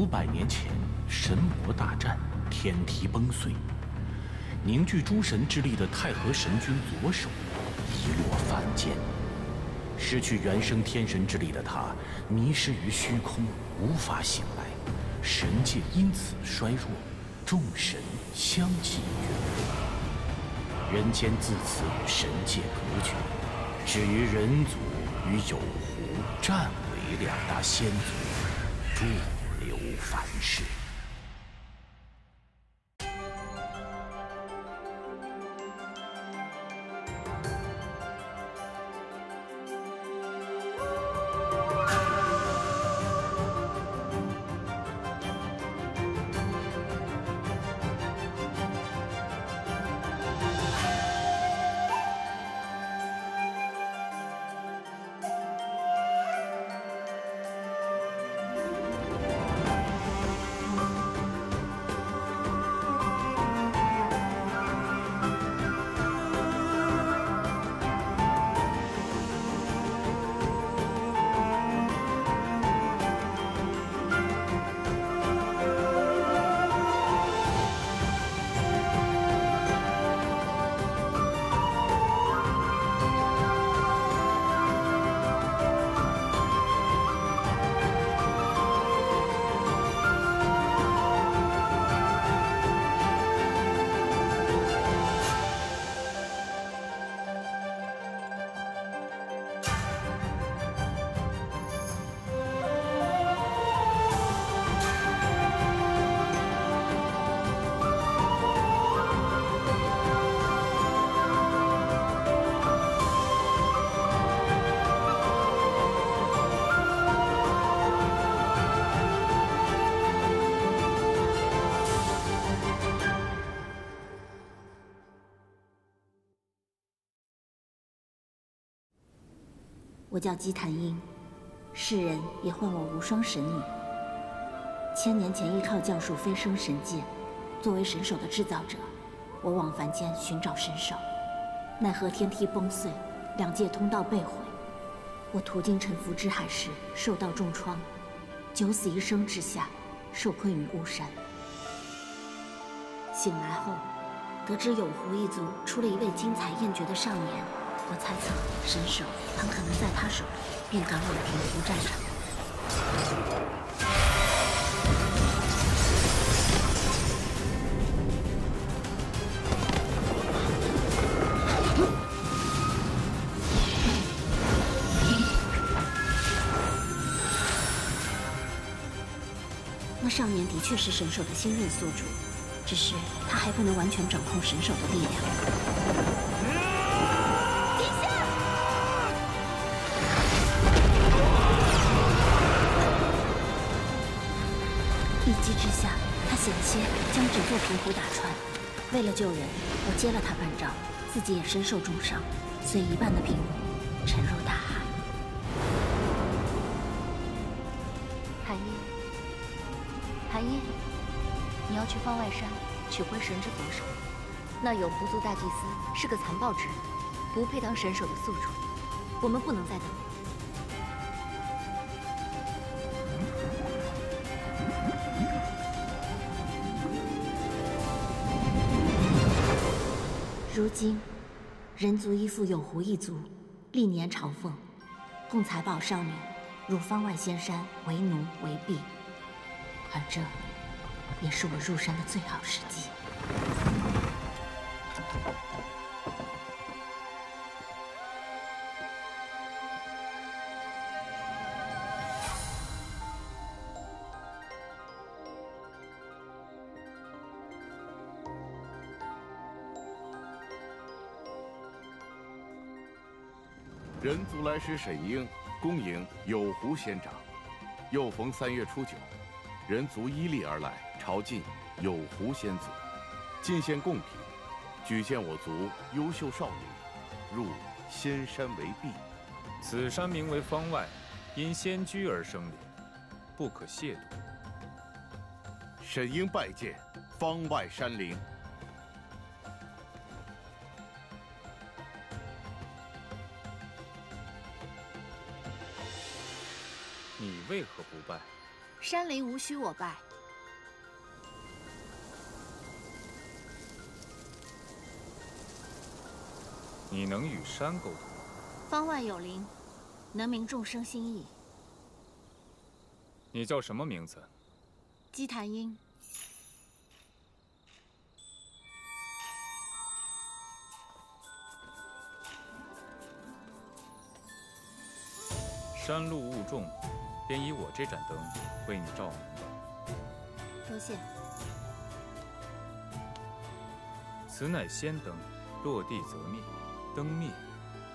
500年前，神魔大战，天梯崩碎，凝聚诸神之力的太和神君左手遗落凡间，失去原生天神之力的他迷失于虚空，无法醒来，神界因此衰弱，众神相继陨落，人间自此与神界隔绝，只余人族与有狐战为2大先祖，驻留凡世。我叫姬檀英，世人也唤我无双神女。1000年前依靠教术飞升神界，作为神手的制造者，我往凡间寻找神手，奈何天梯崩碎，2界通道被毁。我途经沉浮之海时受到重创，九死一生之下，受困于巫山。醒来后，得知有狐一族出了一位精彩艳绝的少年。我猜测神手很可能在他手里，便赶往平湖战场。那少年的确是神手的新任宿主，只是他还不能完全掌控神手的力量。一击之下，他险些将整座平湖打穿。为了救人，我接了他半招，自己也身受重伤，随一半的平湖沉入大海。韩英，你要去方外山取回神之左手。那有狐族大祭司是个残暴之人，不配当神手的宿主，我们不能再等。如今，人族依附有狐一族，历年朝奉，供财宝少女入方外仙山为奴为婢，而这也是我入山的最好时机。人族来使沈英恭迎有狐仙长，又逢3月初9，人族依例而来朝觐有狐仙祖，进献贡品，举荐我族优秀少女入仙山为婢。此山名为方外，因仙居而生灵，不可亵渎。沈英拜见方外山灵。你为何不拜？山林无需我拜。你能与山沟通？方外有灵，能明众生心意。你叫什么名字？姬檀英。山路雾重，便以我这盏灯为你照明吧。多谢。此乃仙灯，落地则灭，灯灭，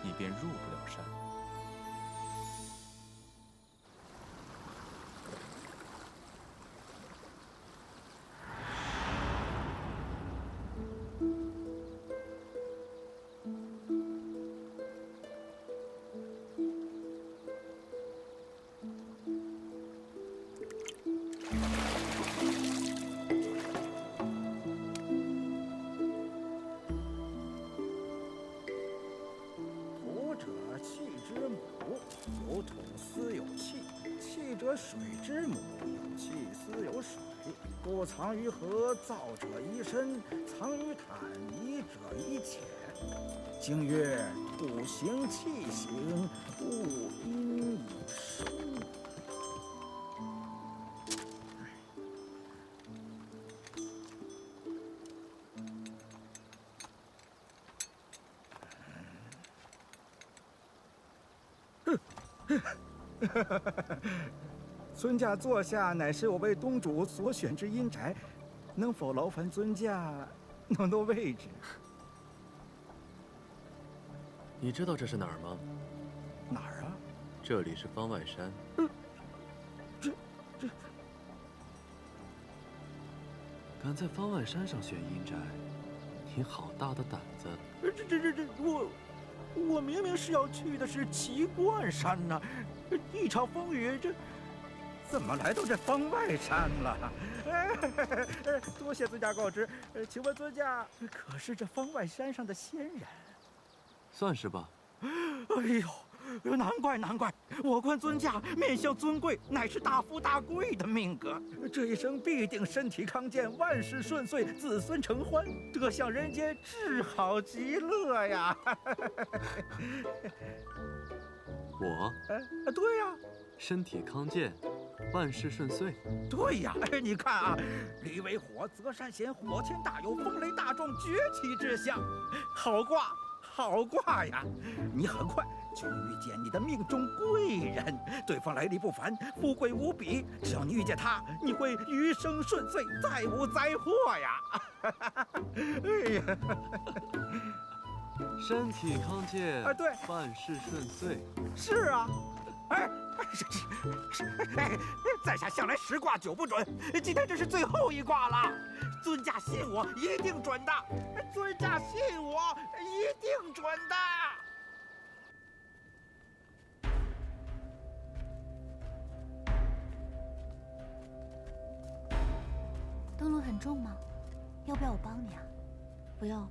你便入不了山。水之母，有气司有水，故藏于河，造者一深；藏于坦，夷者一浅。经曰：土行气行，物因以生。尊驾坐下，乃是我为东主所选之阴宅，能否劳烦尊驾挪挪位置？你知道这是哪儿吗？哪儿啊？这里是方外山。这，敢在方外山上选阴宅，你好大的胆子！我明明是要去的是奇观山呐，一场风雨怎么来到这方外山了？多谢尊驾告知。请问尊驾可是这方外山上的仙人？算是吧。哎呦，难怪，我观尊驾面相尊贵，乃是大富大贵的命格，这一生必定身体康健，万事顺遂，子孙承欢，得享人间至好极乐呀！我？对呀。身体康健，万事顺遂。对呀，你看啊，离为火，则山咸，火天大有，风雷大壮，崛起之象。好卦呀！你很快就遇见你的命中贵人，对方来历不凡，富贵无比。只要你遇见他，你会余生顺遂，再无灾祸呀！哎呀，身体康健啊，对，万事顺遂。是啊。在下向来10卦9不准，今天这是最后一卦了。尊驾信我，一定准的。尊驾信我，一定准的。灯笼很重吗？要不要我帮你啊？不用。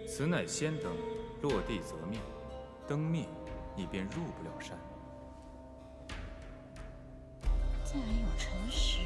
此乃仙灯，落地则灭，灯灭，你便入不了山。竟然有诚实。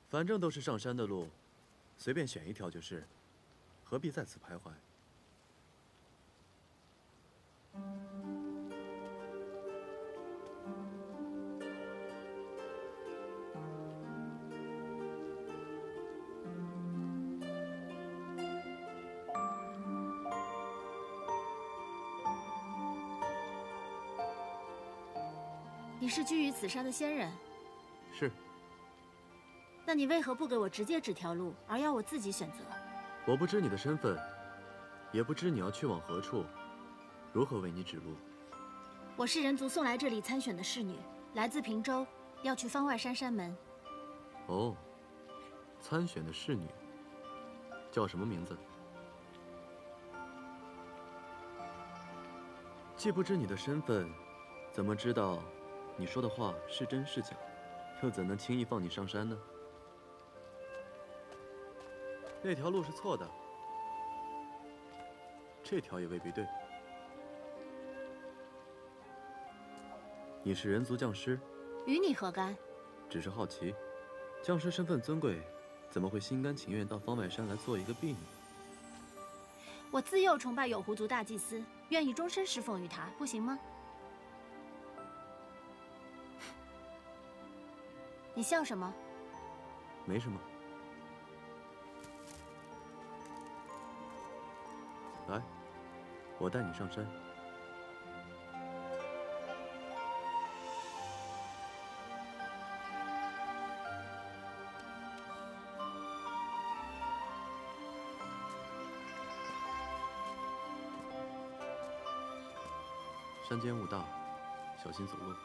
反正都是上山的路，随便选一条就是，何必在此徘徊？你是居于此山的仙人？是。那你为何不给我直接指条路，而要我自己选择？我不知你的身份，也不知你要去往何处，如何为你指路？我是人族送来这里参选的侍女，来自平州，要去方外山山门。哦，参选的侍女，叫什么名字？既不知你的身份，怎么知道你说的话是真是假？又怎能轻易放你上山呢？那条路是错的，这条也未必对。你是人族将士，与你何干？只是好奇，将士身份尊贵，怎么会心甘情愿到方外山来做一个婢女？我自幼崇拜有狐族大祭司，愿意终身侍奉于他，不行吗？你笑什么？没什么。来，我带你上山。山间雾大，小心走路。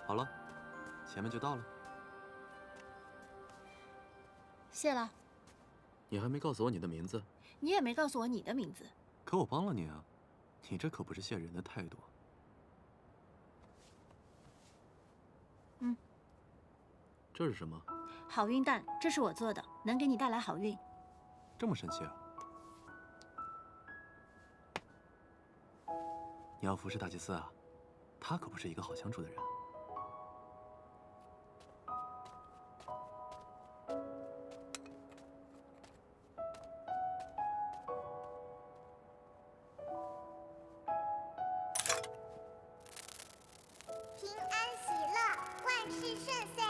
好了，前面就到了。谢了。你还没告诉我你的名字，你也没告诉我你的名字。可我帮了你啊，你这可不是谢人的态度。嗯。这是什么？好运蛋，这是我做的，能给你带来好运。这么神奇啊！你要服侍大祭司啊，他可不是一个好相处的人。平安喜乐，万事顺遂。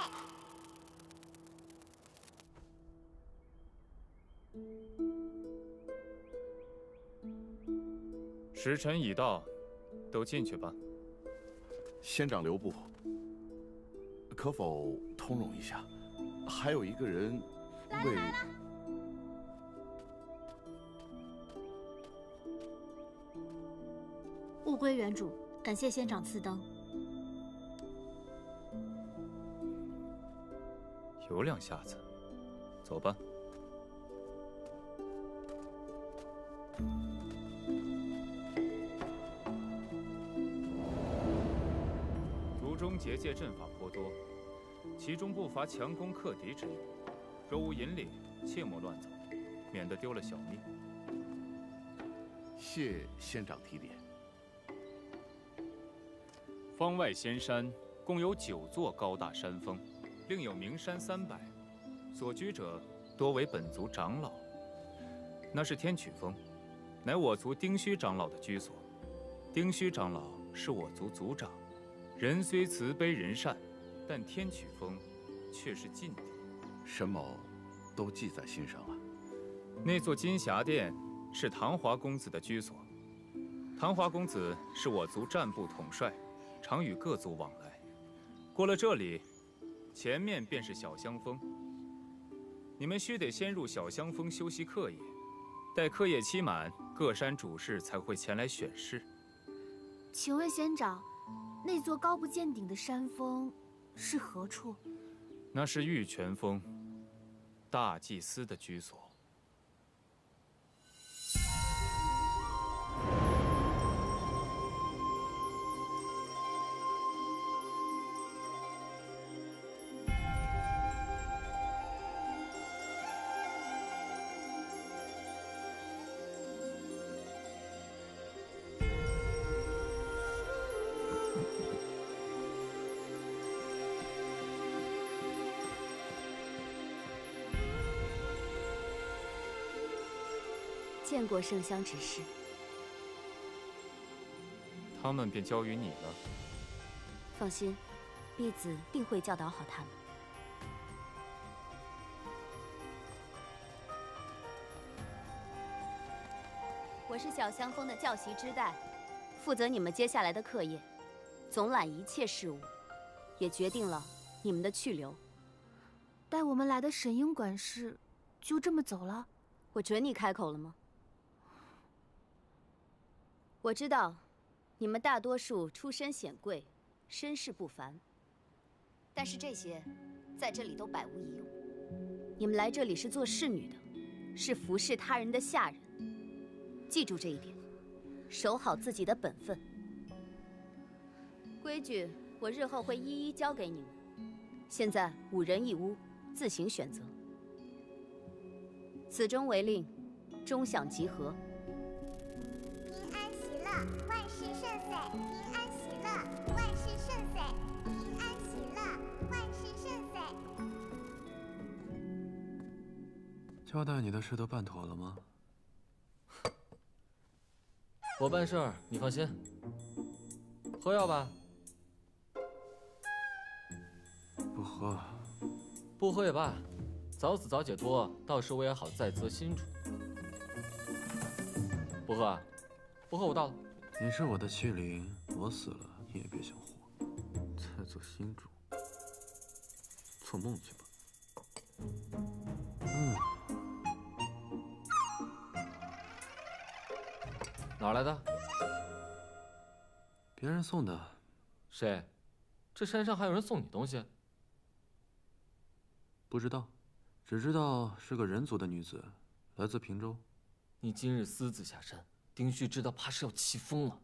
时辰已到，都进去吧。仙长留步，可否通融一下？还有一个人为……物归原主，感谢仙长赐灯。有两下子，走吧。族中结界阵法颇多，其中不乏强攻克敌之用。若无引领，切莫乱走，免得丢了小命。谢仙长提点。方外仙山共有9座高大山峰，另有名山300，所居者多为本族长老。那是天曲峰，乃我族丁须长老的居所。丁须长老是我族族长，人虽慈悲仁善，但天曲峰却是禁地。沈某都记在心上了。那座金霞殿是唐华公子的居所。唐华公子是我族战部统帅，常与各族往来。过了这里，前面便是小香峰。你们须得先入小香峰修习课业，待课业期满，各山主事才会前来选士。请问仙长，那座高不见顶的山峰是何处？那是玉泉峰，大祭司的居所。见过圣香指示，他们便交于你了。放心，婢子定会教导好他们。我是小香峰的教习之代，负责你们接下来的课业，总揽一切事务，也决定了你们的去留。带我们来的沈英管事就这么走了？我准你开口了吗？我知道，你们大多数出身显贵，身世不凡。但是这些，在这里都百无一用。你们来这里是做侍女的，是服侍他人的下人。记住这一点，守好自己的本分。规矩我日后会一一教给你们。现在5人1屋，自行选择。此中为令，钟响集合。平安喜乐，万事顺遂。平安喜乐，万事顺遂。平安喜乐，万事顺遂。交代你的事都办妥了吗？我办事儿，你放心。喝药吧。不喝。不喝也罢，早死早解脱，到时我也好再择新主。不喝啊？不喝我到了。你是我的欺凌，我死了你也别想活。再做新主，做梦去吧。哪儿来的？别人送的。谁？这山上还有人送你东西？不知道，只知道是个人族的女子，来自平州。你今日私自下山，丁旭知道，怕是要气疯了。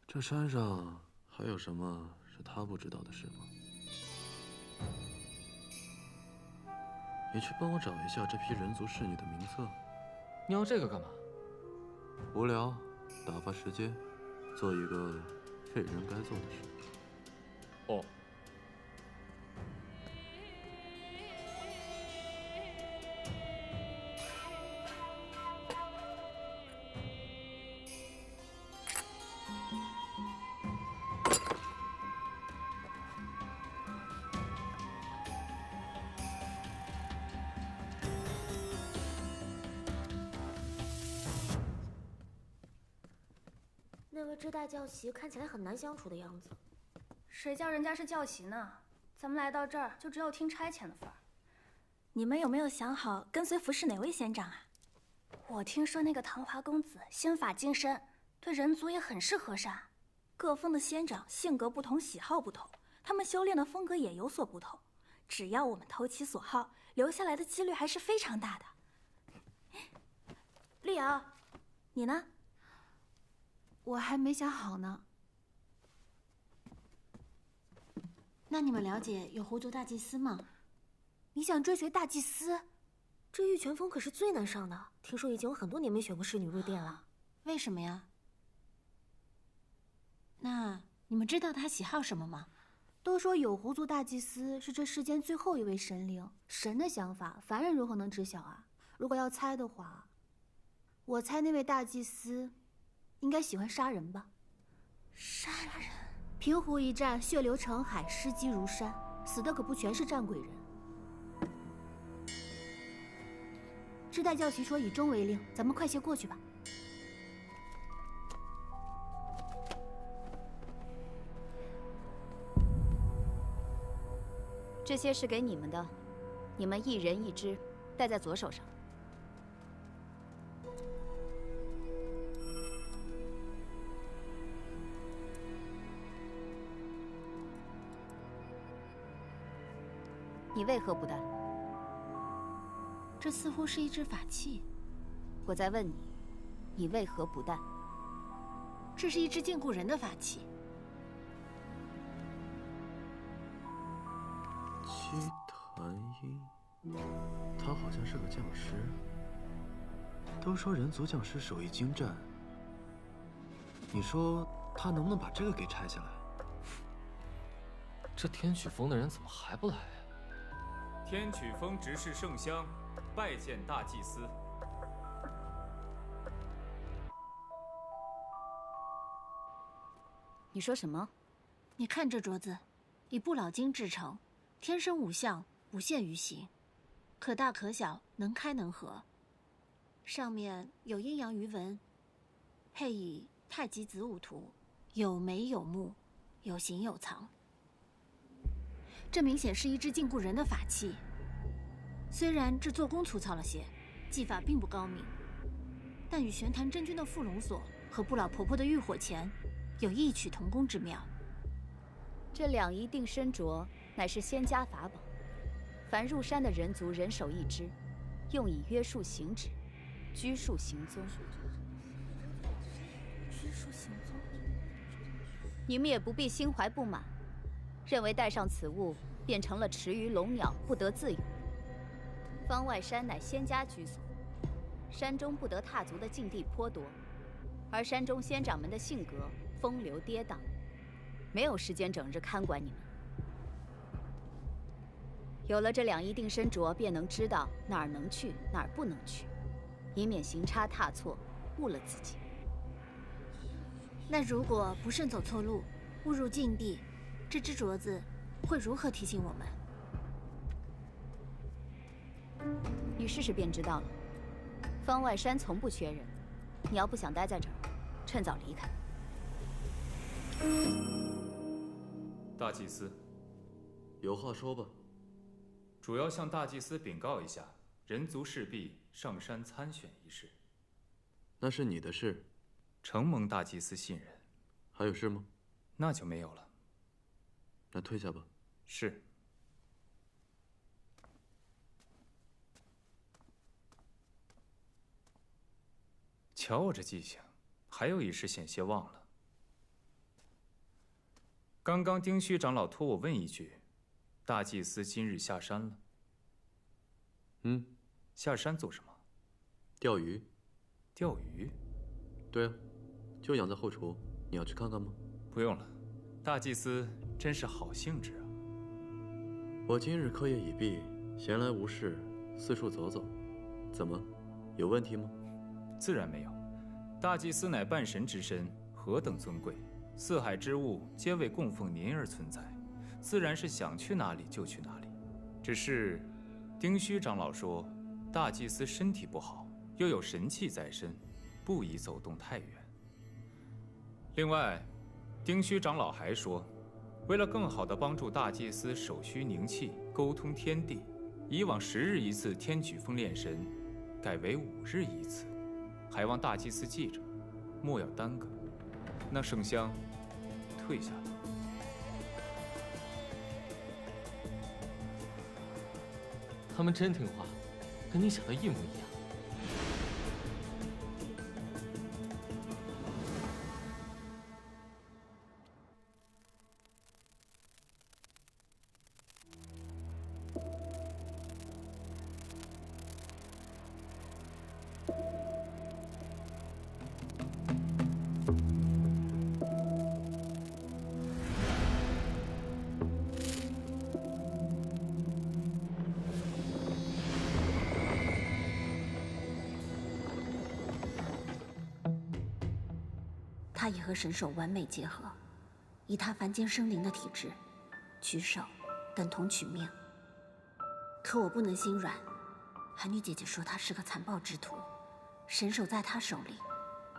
这山上还有什么是他不知道的事吗？你去帮我找一下这批人族侍女的名册。你要这个干嘛？无聊，打发时间，做一个废人该做的事。哦。那位支代教习看起来很难相处的样子。谁叫人家是教习呢？咱们来到这儿就只有听差遣的份儿。你们有没有想好跟随服侍哪位仙长啊？我听说那个唐华公子仙法精深，对人族也很是和善。各峰的仙长性格不同，喜好不同，他们修炼的风格也有所不同。只要我们投其所好，留下来的几率还是非常大的。丽瑶，你呢？我还没想好呢。那你们了解有狐族大祭司吗？你想追随大祭司？这玉泉峰可是最难上的，听说已经有很多年没选过侍女入殿了。为什么呀？那你们知道他喜好什么吗？都说有狐族大祭司是这世间最后一位神灵，神的想法，凡人如何能知晓啊？如果要猜的话，我猜那位大祭司应该喜欢杀人吧。杀人？平湖一战，血流成海，尸积如山，死的可不全是战鬼人。支代教习说以钟为令，咱们快些过去吧。这些是给你们的，你们1人1支，戴在左手上。你为何不戴？这似乎是一支法器。我在问你，你为何不戴？这是一支禁锢人的法器。姬檀音，他好像是个将士。都说人族将士手艺精湛，你说他能不能把这个给拆下来？这天曲峰的人怎么还不来呀？天曲峰执事圣香，拜见大祭司。你说什么？你看这镯子，以不老金制成，天生无相，不限于形，可大可小，能开能合。上面有阴阳鱼纹，配以太极子午图，有眉有目，有形有藏。这明显是一支禁锢人的法器。虽然这做工粗糙了些，技法并不高明，但与玄坛真君的缚龙锁和不老婆婆的浴火钳有异曲同工之妙。这两仪定身镯乃是仙家法宝，凡入山的人族人手一只，用以约束行止，拘束行踪。拘束行踪。你们也不必心怀不满，认为带上此物便成了池鱼龙鸟，不得自由。方外山乃仙家居所，山中不得踏足的禁地颇多，而山中仙长们的性格风流跌宕，没有时间整日看管你们。有了这两仪定身镯，便能知道哪儿能去，哪儿不能去，以免行差踏错，误了自己。那如果不慎走错路，误入禁地，这只镯子会如何提醒我们？你试试便知道了。方外山从不缺人，你要不想待在这儿，趁早离开。大祭司，有话说吧。主要向大祭司禀告一下人族势必上山参选一事。那是你的事，承蒙大祭司信任。还有事吗？那就没有了。那退下吧。是。瞧我这记性，还有一事险些忘了。刚刚丁虚长老托我问一句，大祭司今日下山了。下山做什么？钓鱼。钓鱼？对啊，就养在后厨，你要去看看吗？不用了，大祭司真是好兴致啊。我今日课业已毕，闲来无事，四处走走。怎么，有问题吗？自然没有。大祭司乃半神之身，何等尊贵，四海之物皆为供奉您而存在，自然是想去哪里就去哪里。只是丁虚长老说，大祭司身体不好，又有神气在身，不宜走动太远。另外，丁虚长老还说，为了更好地帮助大祭司手虚凝气，沟通天地，以往10日一次天曲峰炼神，改为5日一次，还望大祭司记着，莫要耽搁。那圣香，退下吧。他们真听话，跟你想的一模一样。他也和神手完美结合，以他凡间生灵的体质，取手等同取命。可我不能心软，寒女姐姐说他是个残暴之徒，神手在他手里，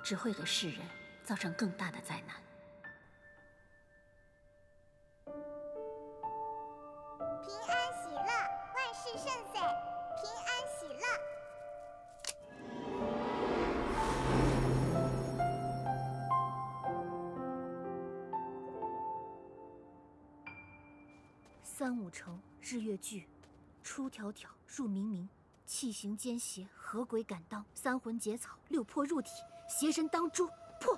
只会给世人造成更大的灾难。平安喜乐，万事顺遂，平安喜乐。三五成，日月聚，出迢迢，入冥冥，气行奸邪，合鬼敢当，三魂结草，六魄入体，邪神当诛，破！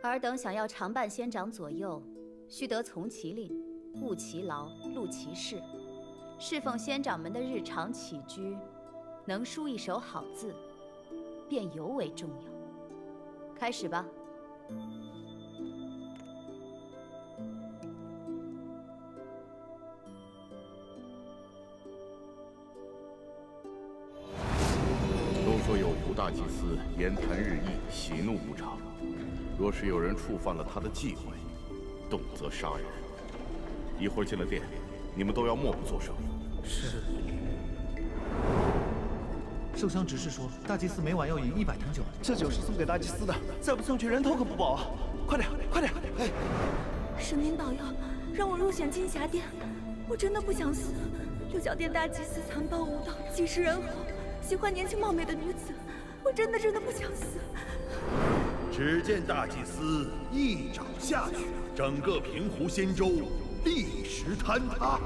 尔等想要常伴仙长左右，须得从其令，务其劳，录其事，侍奉仙长们的日常起居，能书一手好字，便尤为重要。开始吧。都说有狐大祭司言谈日益，喜怒无常。若是有人触犯了他的忌讳，动则杀人。一会儿进了殿，你们都要默不作声，是。寿香执事说，大祭司每晚要饮100桶酒。这酒是送给大祭司的，再不送去人头可不保啊！快点，快点！哎，神明保佑，让我入选金霞殿。我真的不想死。六角殿大祭司残暴无道，欺世人和，喜欢年轻貌美的女子。我真的不想死。只见大祭司一掌下去，整个平湖仙州立时坍塌。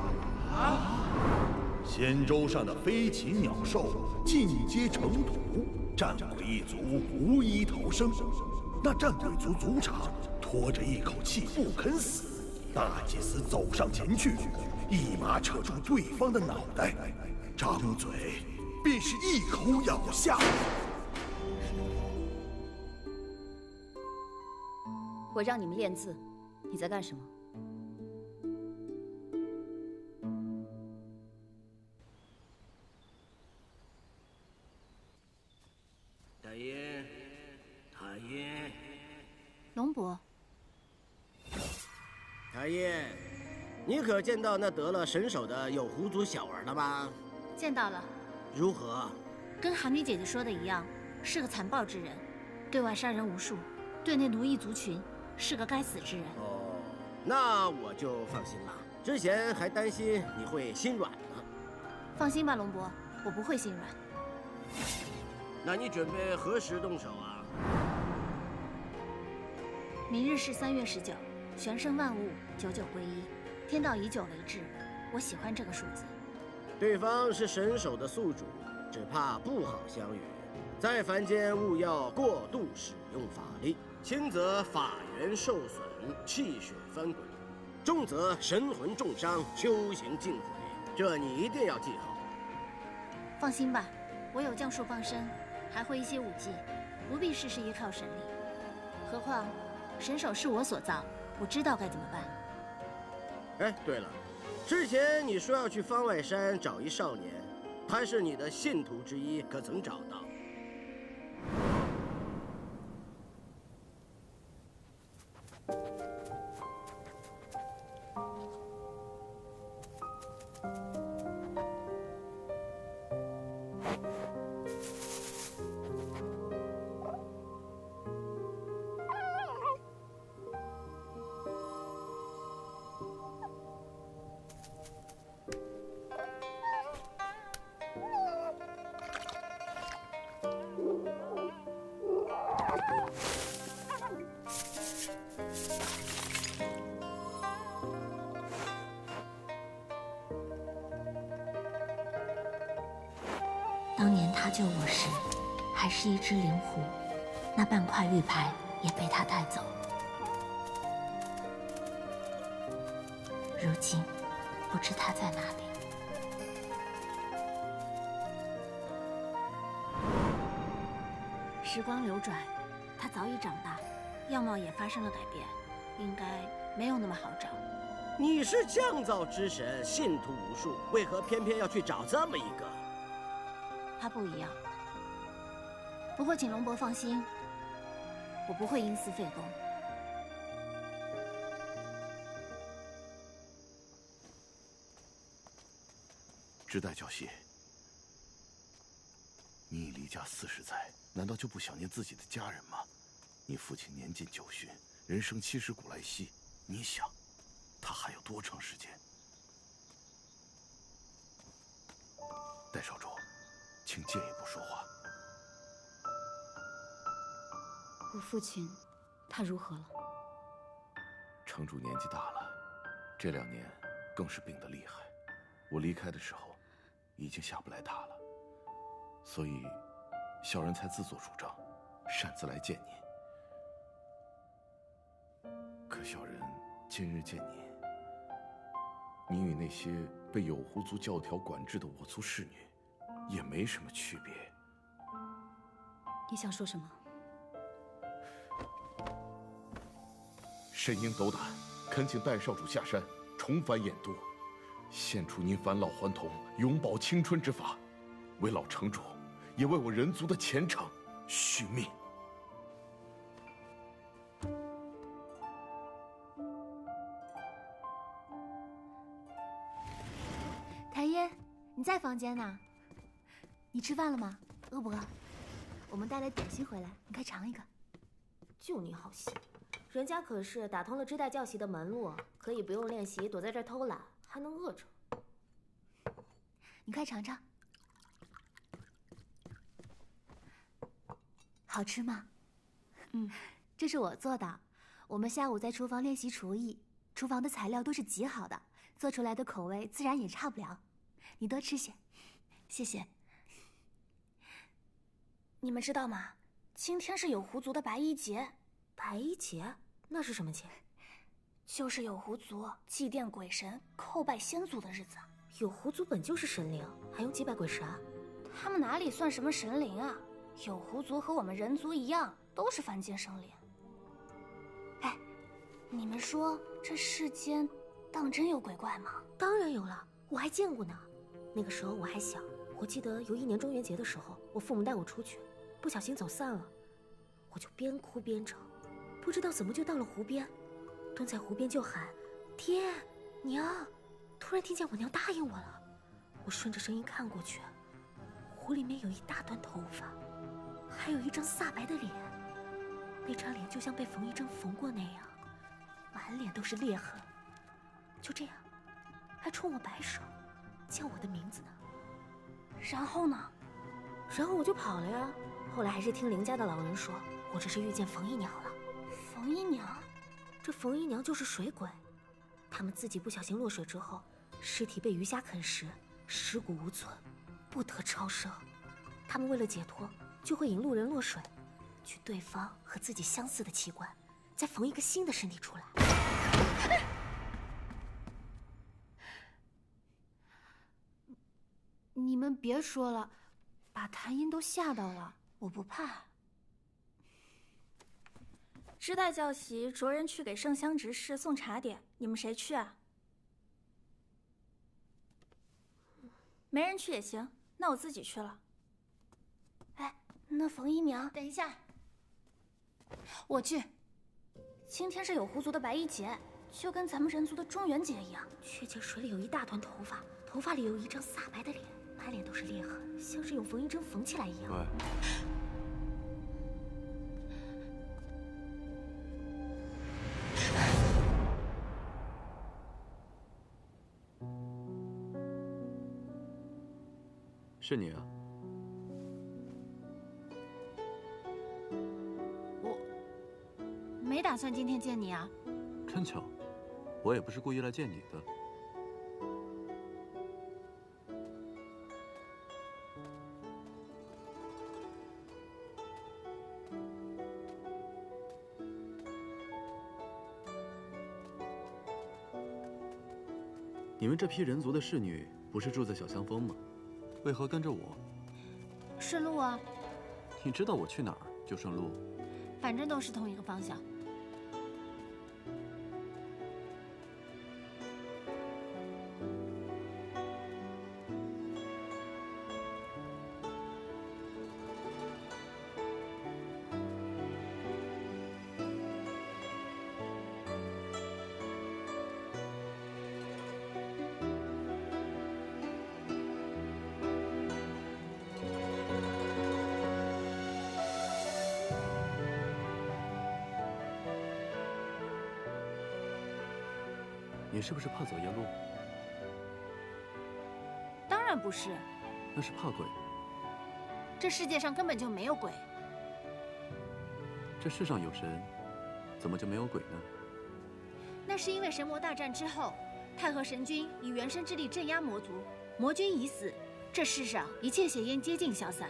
仙州上的飞禽鸟兽尽皆成土，战鬼一族无一逃生。那战鬼族族长拖着一口气不肯死，大祭司走上前去，一把扯住对方的脑袋，张嘴便是一口咬下。我让你们练字，你在干什么？太爷，太爷，龙伯，太爷，你可见到那得了神手的有狐族小儿了吗？见到了。如何？跟韩女姐姐说的一样，是个残暴之人，对外杀人无数，对内奴役族群，是个该死之人。哦，那我就放心了。之前还担心你会心软呢。放心吧，龙伯，我不会心软。那你准备何时动手啊？明日是3月19，玄圣万物，99归一，天道以久为至。我喜欢这个数字。对方是神手的宿主，只怕不好相遇。在凡间勿要过度使用法力，轻则法源受损，气血翻滚；重则神魂重伤，修行尽毁。这你一定要记好。放心吧，我有降术傍身，还会一些武技，不必事事依靠神力。何况神手是我所造，我知道该怎么办。哎，对了，之前你说要去方外山找一少年，他是你的信徒之一，可曾找到？当年他救我时，还是一只灵狐，那半块玉牌也被他带走。如今，不知他在哪里。时光流转，他早已长大，样貌也发生了改变，应该没有那么好找。你是降造之神，信徒无数，为何偏偏要去找这么一个？他不一样。不过请龙伯放心，我不会因私废公。知代教习，你已离家40载，难道就不想念自己的家人吗？你父亲年近90旬，人生70古来稀，你想，他还有多长时间？代少主，请借一步说话。我父亲，他如何了？城主年纪大了，这2年更是病得厉害。我离开的时候，已经下不来榻了，所以小人才自作主张，擅自来见您。可小人今日见您，您与那些被有狐族教条管制的我族侍女，也没什么区别。你想说什么？神鹰斗胆，恳请代少主下山，重返兖都，献出您返老还童、永葆青春之法，为老城主，也为我人族的前程续命。太爷，在房间呢。你吃饭了吗？饿不饿？我们带了点心回来，你快尝一个。就你好心，人家可是打通了织带教习的门路，可以不用练习，躲在这儿偷懒，还能饿着。你快尝尝，好吃吗？这是我做的。我们下午在厨房练习厨艺，厨房的材料都是极好的，做出来的口味自然也差不了。你多吃些，谢谢。你们知道吗？今天是有狐族的白衣节。白衣节？那是什么节？就是有狐族祭奠鬼神、叩拜先祖的日子。有狐族本就是神灵，还用祭拜鬼神啊？他们哪里算什么神灵啊？有狐族和我们人族一样，都是凡间生灵。哎，你们说这世间当真有鬼怪吗？当然有了，我还见过呢。那个时候我还小，我记得有一年中元节的时候，我父母带我出去，不小心走散了，我就边哭边找，不知道怎么就到了湖边，蹲在湖边就喊爹娘，突然听见我娘答应我了，我顺着声音看过去，湖里面有一大段头发，还有一张煞白的脸，那张脸就像被缝衣针缝过那样，满脸都是裂痕，就这样，还冲我摆手，叫我的名字呢。然后呢？然后我就跑了呀。后来还是听林家的老人说，我这是遇见冯姨娘了。冯姨娘？这冯姨娘就是水鬼，他们自己不小心落水之后，尸体被鱼虾啃食，尸骨无存，不得超生。他们为了解脱，就会引路人落水，去对方和自己相似的器官，再缝一个新的身体出来。你们别说了，把谭音都吓到了。我不怕。织带教习着人去给圣香执事送茶点，你们谁去啊？没人去也行，那我自己去了。哎，那冯姨娘，等一下，我去。今天是有狐族的白衣节，就跟咱们人族的中元节一样。却见水里有一大团头发，头发里有一张煞白的脸，满脸都是裂痕，像是用缝衣针缝起来一样。喂，是你啊？我没打算今天见你啊。真巧，我也不是故意来见你的。你们这批人族的侍女不是住在小香峰吗？为何跟着我？顺路啊。你知道我去哪儿就顺路。反正都是同一个方向。你是不是怕走夜路？当然不是，那是怕鬼。这世界上根本就没有鬼。这世上有神，怎么就没有鬼呢？那是因为神魔大战之后，太和神君以原生之力镇压魔族，魔君已死，这世上一切邪烟皆尽消散。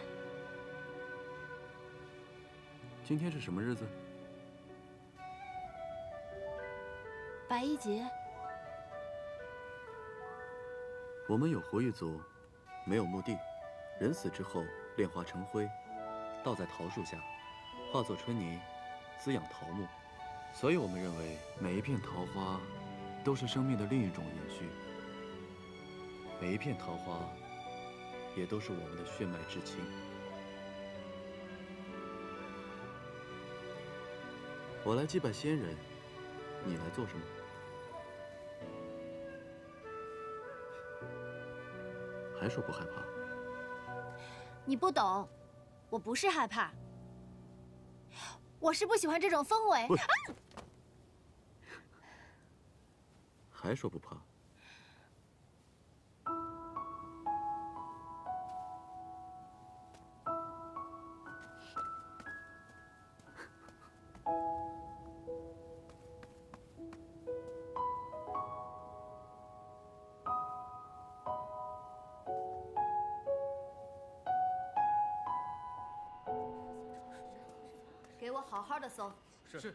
今天是什么日子？白衣节。我们有狐一族，没有墓地，人死之后炼化成灰，倒在桃树下，化作春泥，滋养桃木。所以我们认为每一片桃花都是生命的另一种延续，每一片桃花也都是我们的血脉至亲。我来祭拜先人，你来做什么？还说不害怕？你不懂，我不是害怕，我是不喜欢这种氛围。啊！还说不怕？给我好好的搜。是。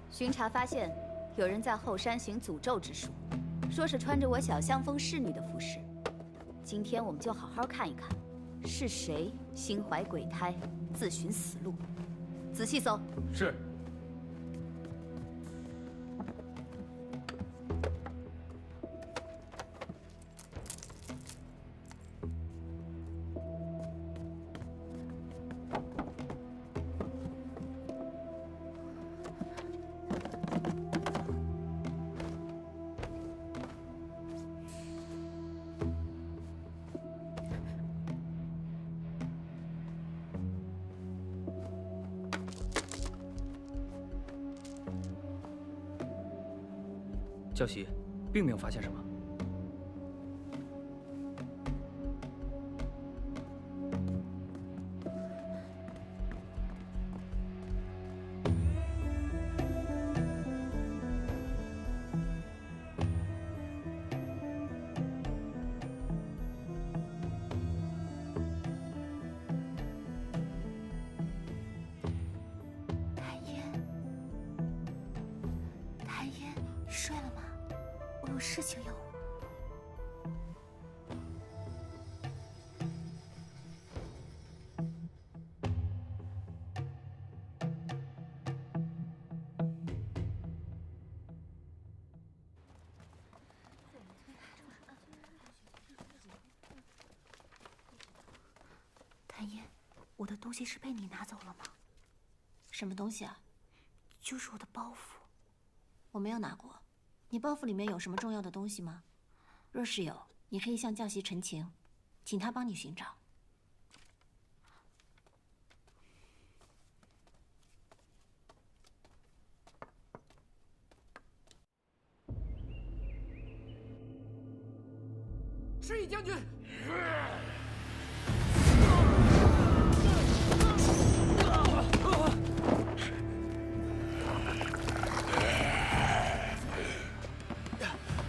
巡查发现，有人在后山行诅咒之术，说是穿着我小香风侍女的服饰。今天我们就好好看一看，是谁心怀鬼胎，自寻死路。仔细搜。是。教习，并没有发现什么。睡了吗？我有事情要。谭嫣，我的东西是被你拿走了吗？什么东西啊？就是我的包袱。我没有拿过。你包袱里面有什么重要的东西吗？若是有，你可以向教习陈情，请他帮你寻找。赤翼将军。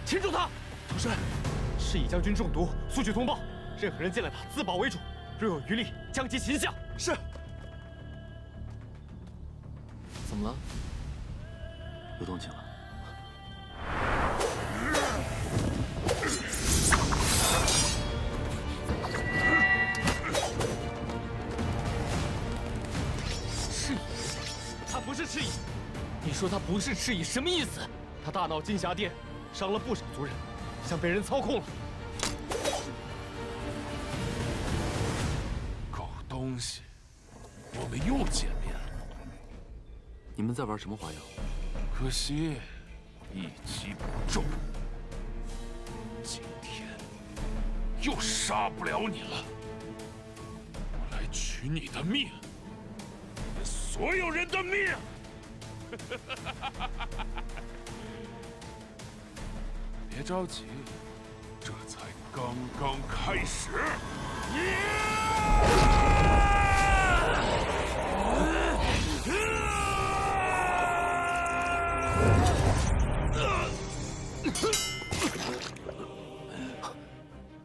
擒住他！土生，赤翼将军中毒，速去通报。任何人见了他，自保为主。若有余力，将其擒下。是。怎么了？有动静了。赤翼？他不是赤翼。你说他不是赤翼，什么意思？他大闹金霞殿。伤了不少族人，像被人操控了。狗东西，我们又见面了。你们在玩什么花样？可惜一击不中，今天又杀不了你了。我来取你的命，你们所有人的命！别着急，这才刚刚开始。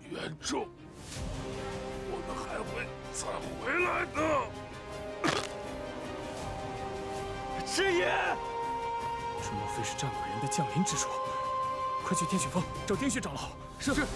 袁仲，我们还会再回来的。赤翼，这莫非是战鬼人的降临之术？快去天雪峰找丁雪长老。是。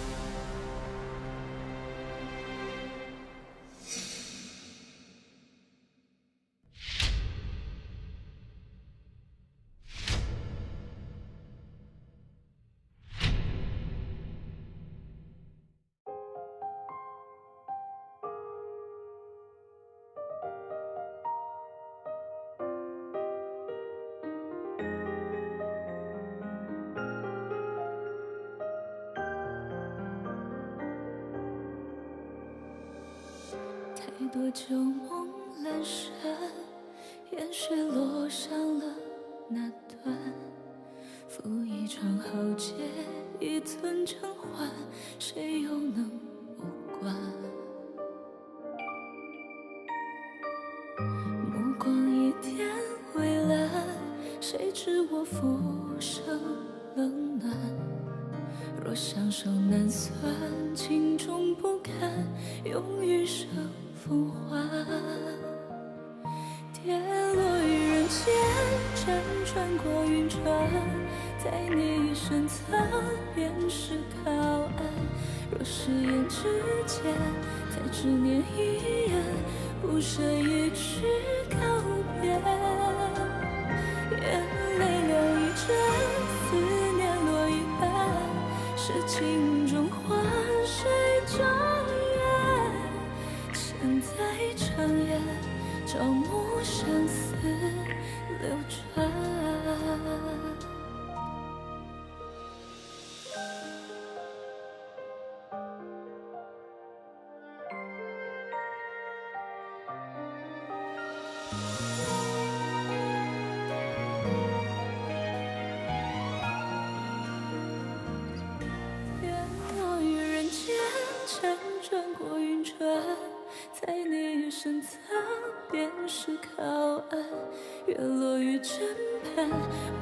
旧梦阑珊，烟雪落上了那段，赴一场豪杰，一寸偿还，谁又能无关？目光一点蔚蓝，谁知我浮生冷暖？若相守难算，情终不堪，用余生风华。跌落于人间，辗转过云川，在你一声苍，便是靠岸。若誓言之间，再执念一眼，不舍一句告别。眼泪流一针，思念落一半，是镜中花，水中月，千载长夜，朝暮相思流转。穿过云川，在你一声苍，便是靠岸。月落于枕畔，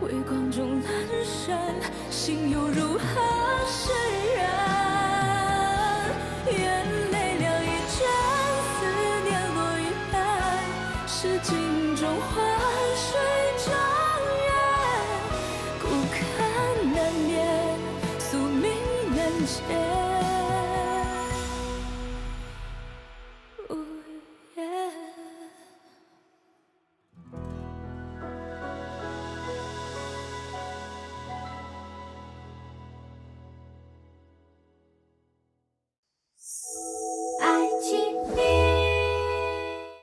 微光中阑珊，心又如何释然？眼泪两一针，思念落一半，是镜中花，水中月，孤看难眠，宿命难解。